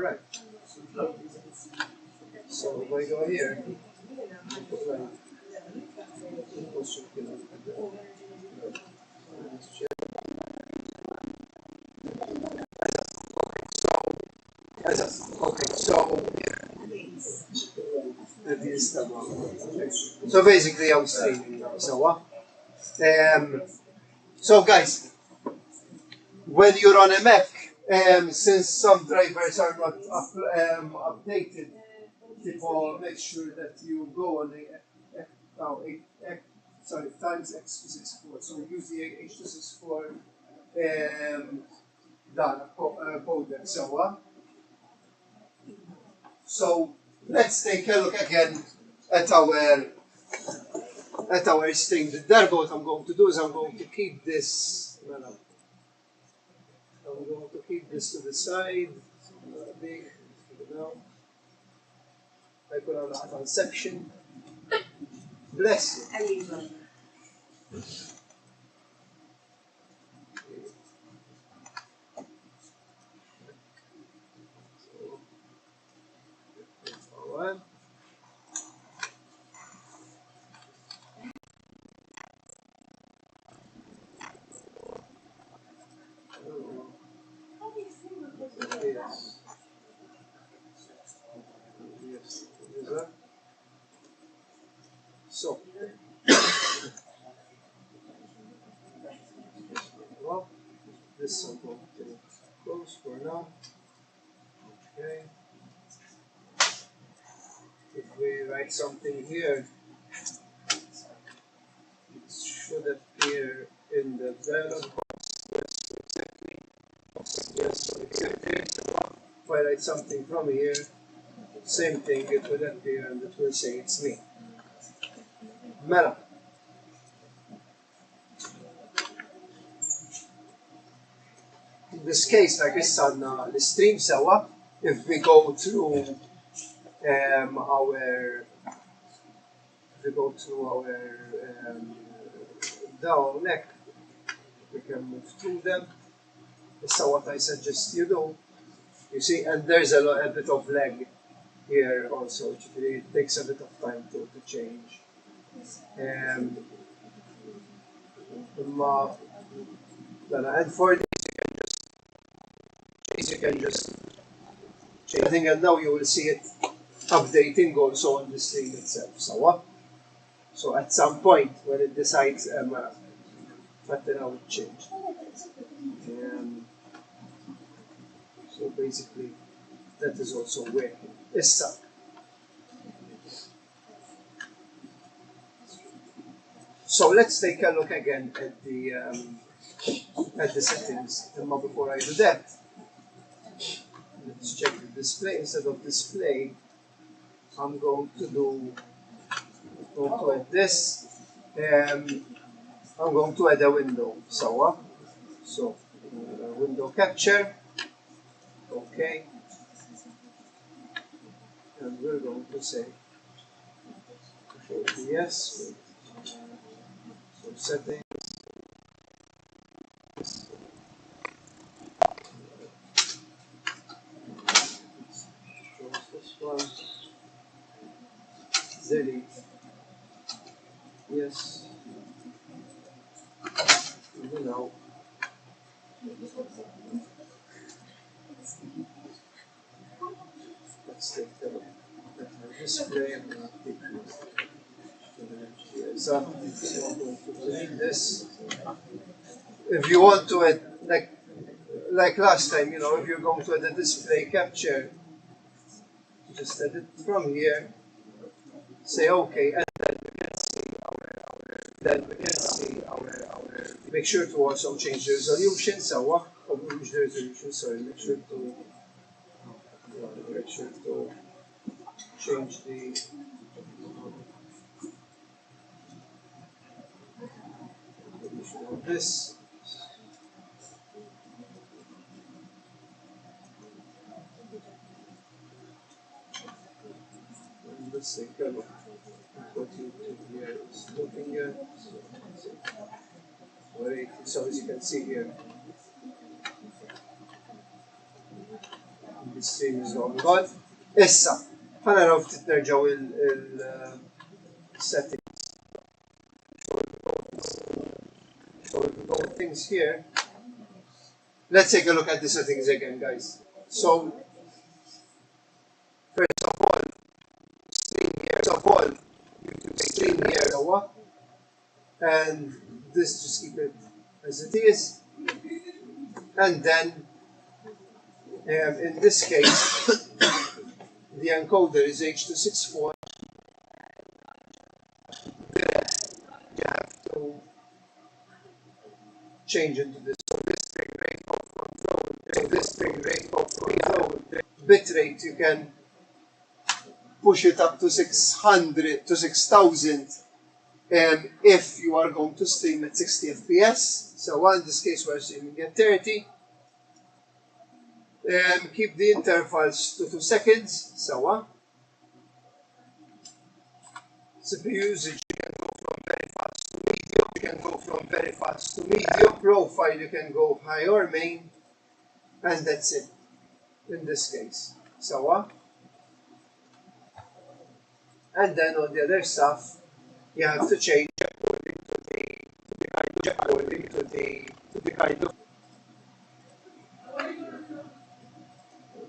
Alright. So if I go here, okay, so basically I'm streaming now. So guys, when you're on a Mac, since some drivers are not updated, people make sure that you go on the times x264. So use the h264 codec. So let's take a look again at our string. There, what I'm going to do is I'm going to keep this. I'm going to keep this to the side. Big, now. I put on a conception. Bless you. One. Yes. So, well, this I'm going to close for now. Okay. If we write something here, it should appear in the dialog box. Yes, exactly. If I write something from here, same thing, it will appear and it will say it's me. Mela. In this case, like it's on the stream sewa, if we go through our down neck, we can move through them. So what I suggest you do, you see, and there's a bit of lag here also, which really takes a bit of time to change. And for these you can just change. I think and now you will see it updating also on the screen itself. So at some point when it decides but then I will change. So basically that is also working. So let's take a look again at the settings. And before I do that, let's check the display. Instead of display, I'm going to add this. I'm going to add a window. So window capture. Okay. And we're going to say yes. So settings. This one. Delete. Yes. No. Let's take the display and so I'm going to delete this. If you want to add, like last time, if you're going to add a display capture, just add it from here, say OK, and then we can see our make sure to also change the resolution. So what? Change the resolution. Sorry, make sure to change the resolution of this. And let's take a look at what YouTube here is looking at. So as you can see here, the stream is going on. Issa, ħanaraw ftit nerġgħu il-setting. So if we go things here, let's take a look at the settings again, guys. So first of all, stream here. You can stream here, and this just keep it as it is, and then in this case, the encoder is H.264. You have to change into this. So this big rate of control. Bitrate you can push it up to 600 to 6,000 if you are going to stream at 60 FPS. So in this case we're streaming at 30. Keep the intervals to 2 seconds. So CPU usage, you can go from very fast to medium. Profile, you can go high or main, and that's it in this case. So and then on the other stuff, you have to change according to the kind of.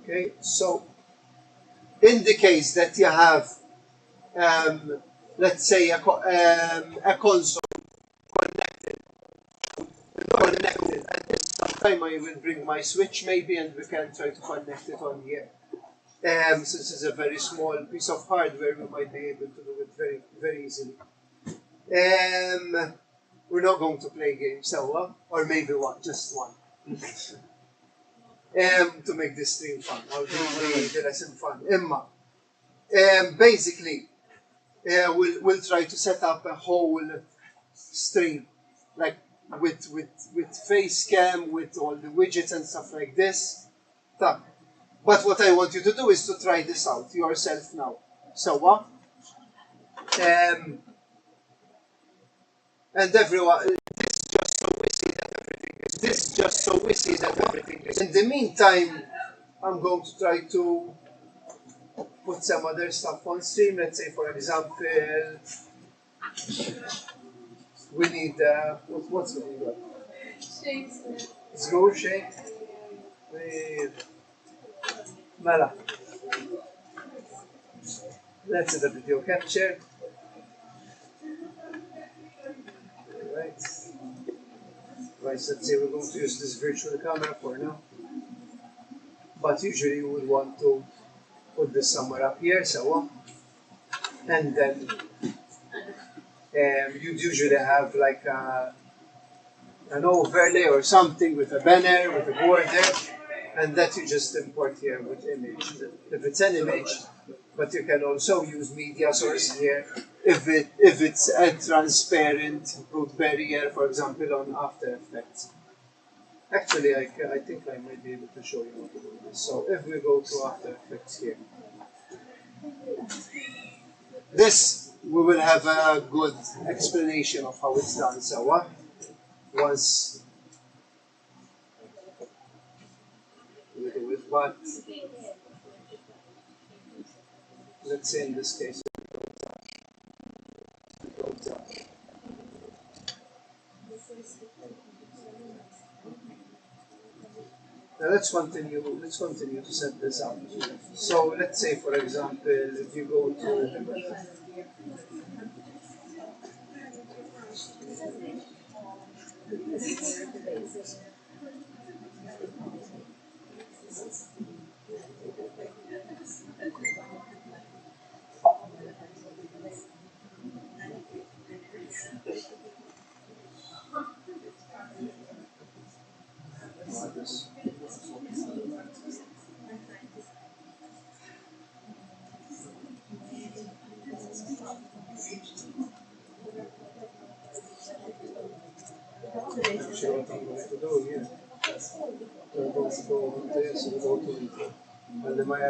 Okay, so in the case that you have, let's say a console connected, and this time I will bring my switch maybe, and we can try to connect it on here. Since it's a very small piece of hardware, we might be able to do it very, very easily. We're not going to play games, so or maybe just one. To make this stream fun, or the lesson fun. Basically, we'll try to set up a whole stream, like with face cam, with all the widgets and stuff like this. But what I want you to do is to try this out yourself now. So and everyone, this just so we see that everything is. In the meantime, I'm going to try to put some other stuff on stream. Let's say, for example, we need what's the name? Shakes. Let's go shake. Mela. Let's do the video capture. Right. Right, let's say we're going to use this virtual camera for now. But usually you would want to put this somewhere up here, so and then you'd usually have like an overlay or something with a banner, with a border, and that you just import here with image. If it's an image, but you can also use media source here if it's a transparent root barrier, for example, on After Effects. Actually, I think I might be able to show you how to do this. So if we go to After Effects here, this we will have a good explanation of how it's done. So once we do it, but let's say in this case, now let's continue to set this up. So let's say, for example, if you go to actually what I'm going to do here. We're going to go over there, so we go to the Maya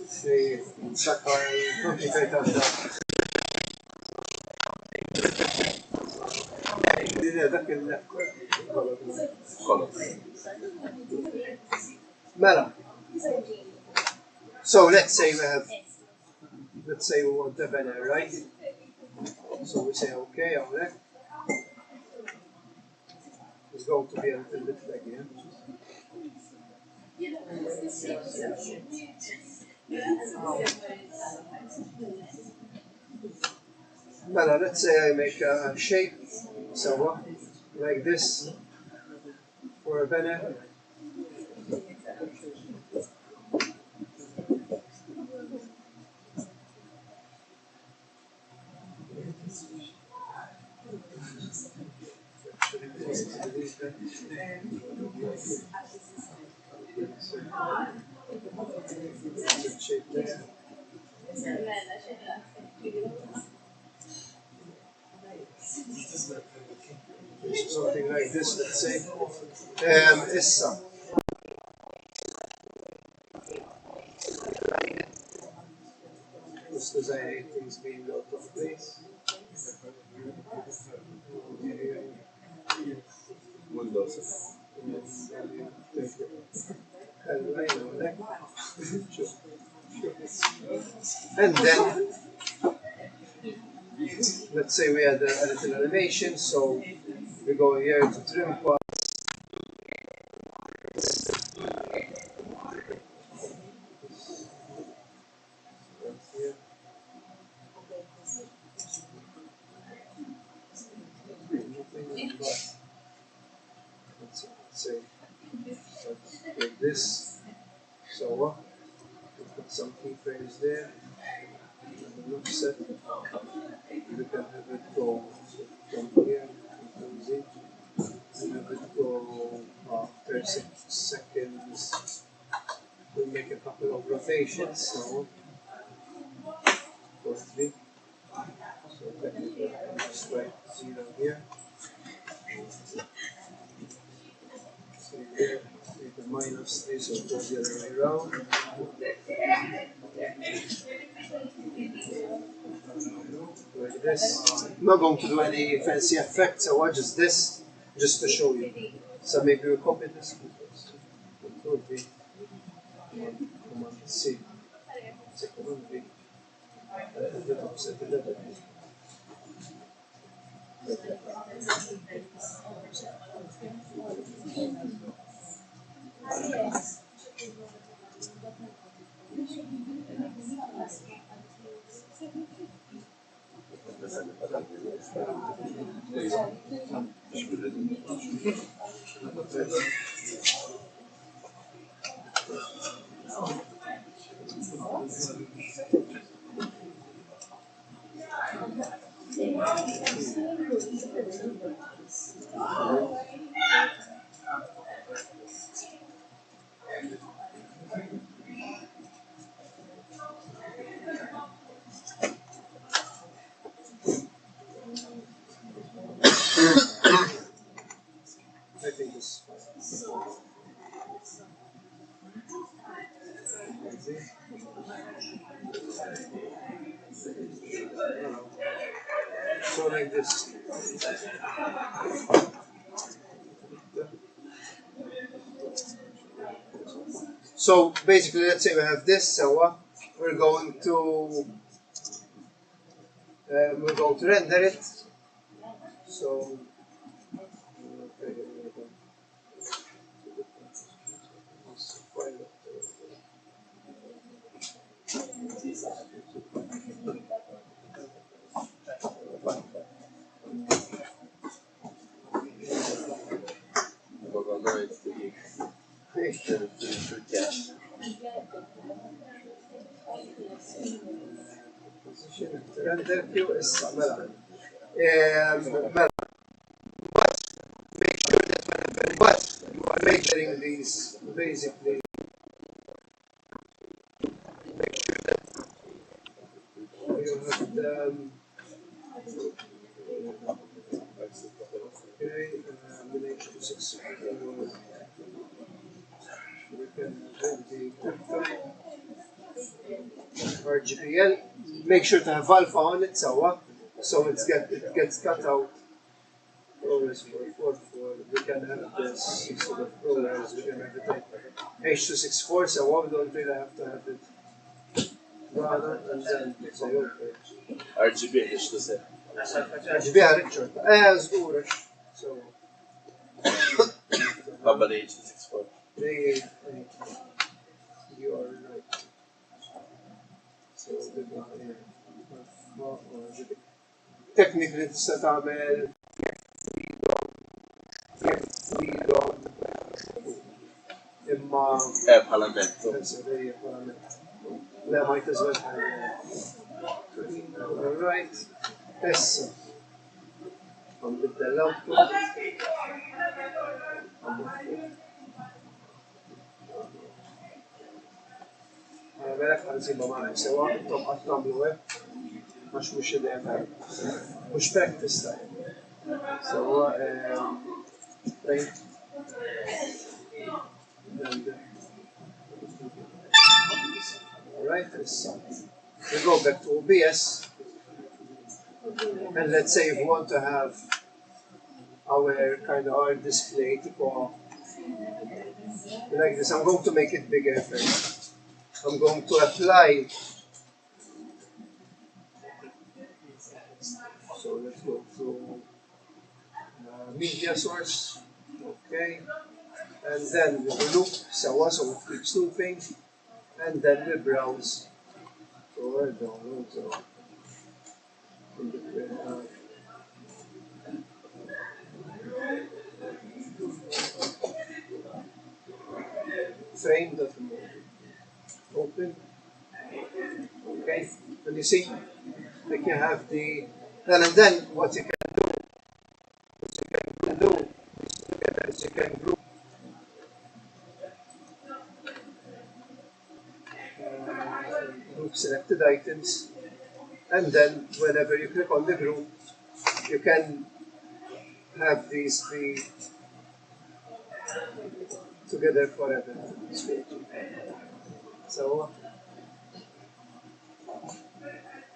Sì, un sacco di dak Mela. So let's say we want the banner, right? So we say okay on it. It's going to be a little bit like here. Mela, let's say I make a shape, so like this for a banner. Shape there. Something like this, let's say. Issa. Just as I hate things being out of place. Windows. And then, let's say we had a little animation, so we go here to trim part. Let's say like this. So we put some keyframes there. And look set. We can have it go from here to Z. And have it go after 6 seconds. We make a couple of rotations. So 4, 3. So technically, just write 0 here. So here, take the -3, so it goes the other way around. Like this. I'm not going to do any fancy effects, so just this, just to show you. So maybe we copy this. Control V. Command C. Command V. And the offset 11. I think this. So like this. So basically, let's say we have this, so we're going to render it. So render più essa, mela. comparing these, basically make sure that you have them. Okay, relation to 6. We can bring the crypto RGPL. Make sure to have alpha on it, so it gets cut out. Always for we can have this sort of programs. We can have it like H264, so we don't really have to have it rather and then say okay. RGB ايش تصير؟ RGB Richard زغورش. So طبعا H264 they you are right. So technically تستطيع تعمل imma Parlamento. لا ما يتزوج alright هسه عم بتدلعكم على بالك هنسيبها معي سوا انتم هتعملوا ايه مش دائما مش براكتس سوا right alright we go back to OBS and let's say if we want to have our display to go like this. I'm going to make it bigger first. I'm going to apply. So let's go to media source. Okay. And then we loop, so it keeps looping. And then we browse. So we're download. So frame document. Open. Okay. And you see, we can have the and then what you can do is you can group selected items, and then whenever you click on the group, you can have these be together forever. So,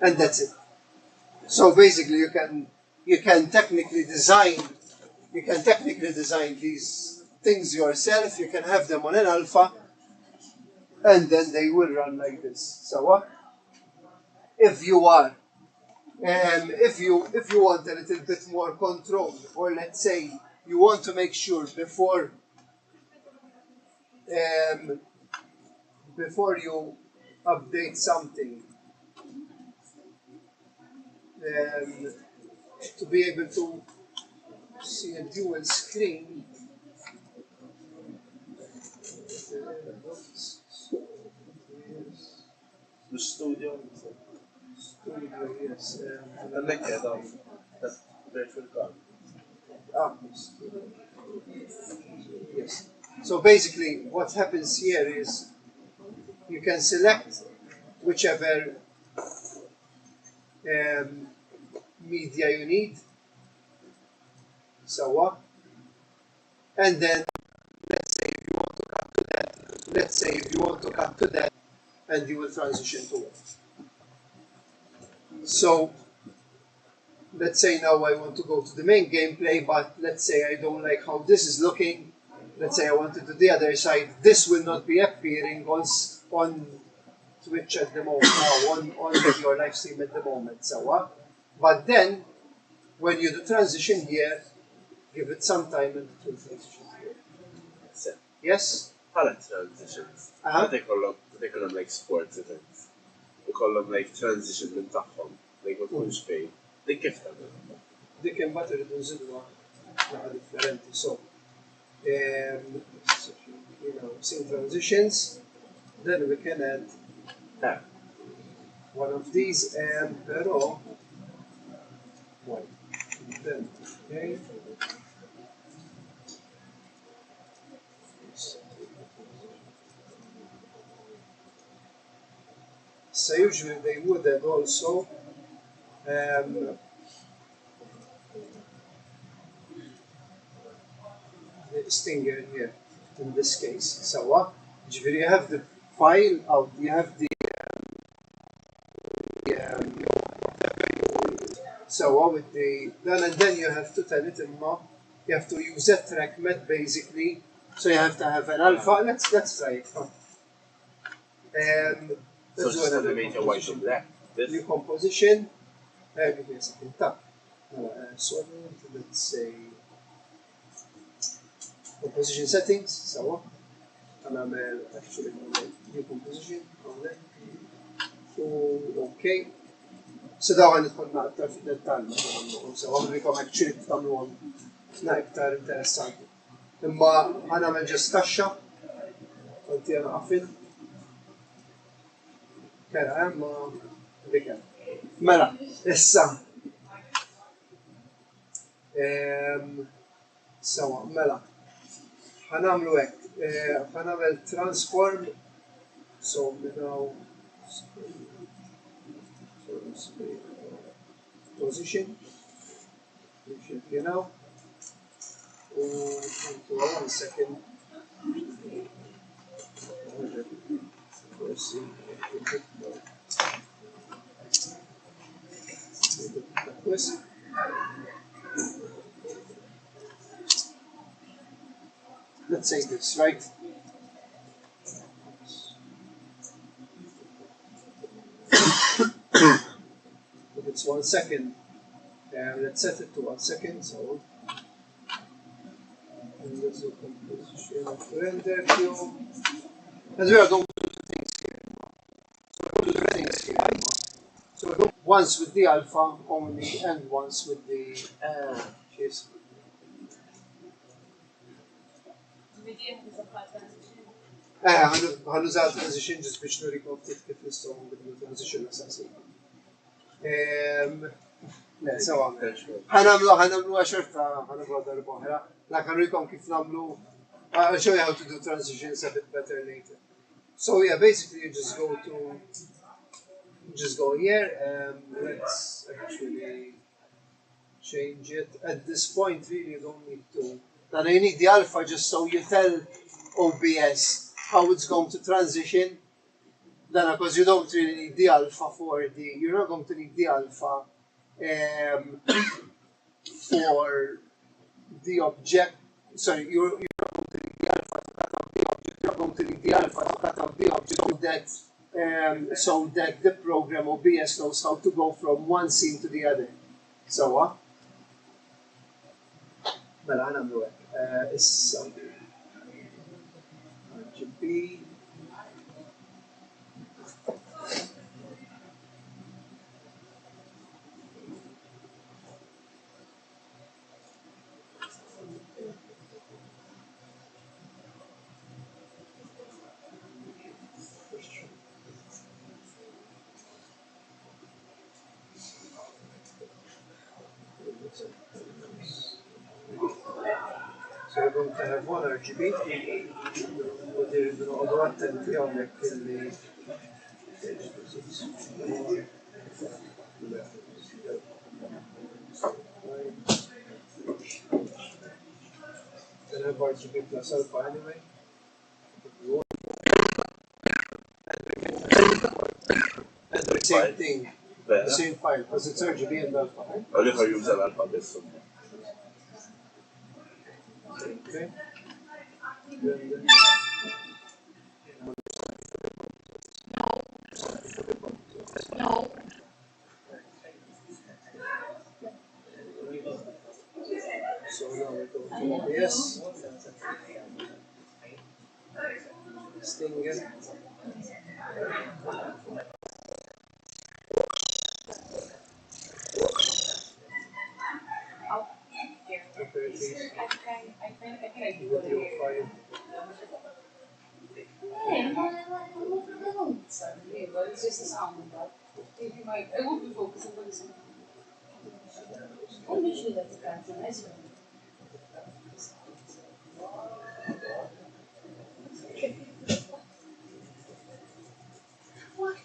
and that's it. So basically, you can technically design these things yourself. You can have them on an alpha, and then they will run like this. So if you want a little bit more control, or let's say you want to make sure before you update something, to be able to see a dual screen. مش studio. Studio, yes. عندك هذا virtual card. Yes. So basically, what happens here is you can select whichever media you need. So and then let's say if you want to cut to that, and you will transition to it. So let's say now I want to go to the main gameplay, but let's say I don't like how this is looking. Let's say I want to do the other side. This will not be appearing on Twitch at the moment, on your live stream at the moment. So but then when you do transition here, give it some time and it will transition here. Yes? Bħala transitions. They call them like sports events. We call them like transition minn tagħhom. Like ma tkunx fejn. Dik kif tagħmel? Dik imbagħad irridu nżidwa naħa differenti. So seeing transitions, then we can add one of these, and però one. Then okay. So usually they would have also the stinger here in this case. So what? You have the file out, you have the so what with the then and then you have to tell it in you have to use a track met basically. So you have to have an alpha. Let's try it. So Let's do just another eliminate a white from composition. there. New composition. Give me a second. So let's say composition settings. So هنعمل actually new composition اوكي. So daw għandħolna aktar fid-dettall meta nagħmluhom, so għamlikom actually tagħmluhom aktar interessanti. Imma ħanagħmel ġest taxxa, konti għana qafil. Kera imma dik hemm. Mela, issa. Sewa, mela. Ħanagħmlu hekk. Ħanagħmel transform so now position you know into 1 second let's say this right. If it's 1 second, let's set it to 1 second. So, and let's do composition of render queue. As we are going to do things here. So we're going to do things here. So we go once with the alpha only and once with the case. ħanużaw transition ġis biex nurikom ftit kif nistgħu nbidlu transition asasi. Sewa, ħanamlu għaxorta ħanamlu darba oħra. Like nurikom kif namlu. I'll show you how to do transitions a bit better later. So yeah, basically you just go here. Let's actually change it. At this point, really, you don't need to. Now you need the alpha just so you tell OBS how it's going to transition. Then, because you don't really need the alpha you're not going to need the alpha for the object. Sorry, you're going to need the alpha to cut up the object. You're going to need the alpha to cut up the object so that the program OBS knows how to go from one scene to the other. So what? Mela ħana nagħmlu hekk. Issa RGB So we're going to have one RGB with the other attenti hawnhekk illi Then have RGB plus alpha anyway. And the same thing, the same file, because it's RGB and alpha, right? Only if I use an alpha this one. Okay. No. So now we go to OBS. Stinger. It's just a sound. I won't be focusing on this. I'm usually that's a kind of nice one. What?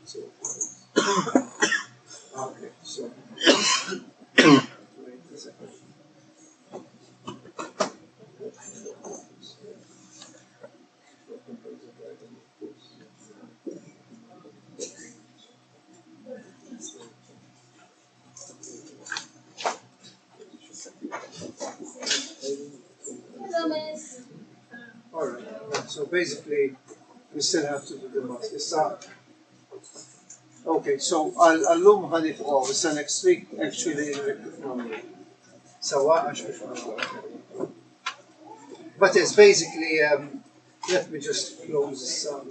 So, okay, so wait a second. Hello, miss. Alright, so basically we still have to do the math. Okay, so اللوم هذه فوق بس next week actually سواء مش But it's basically let me just close this out.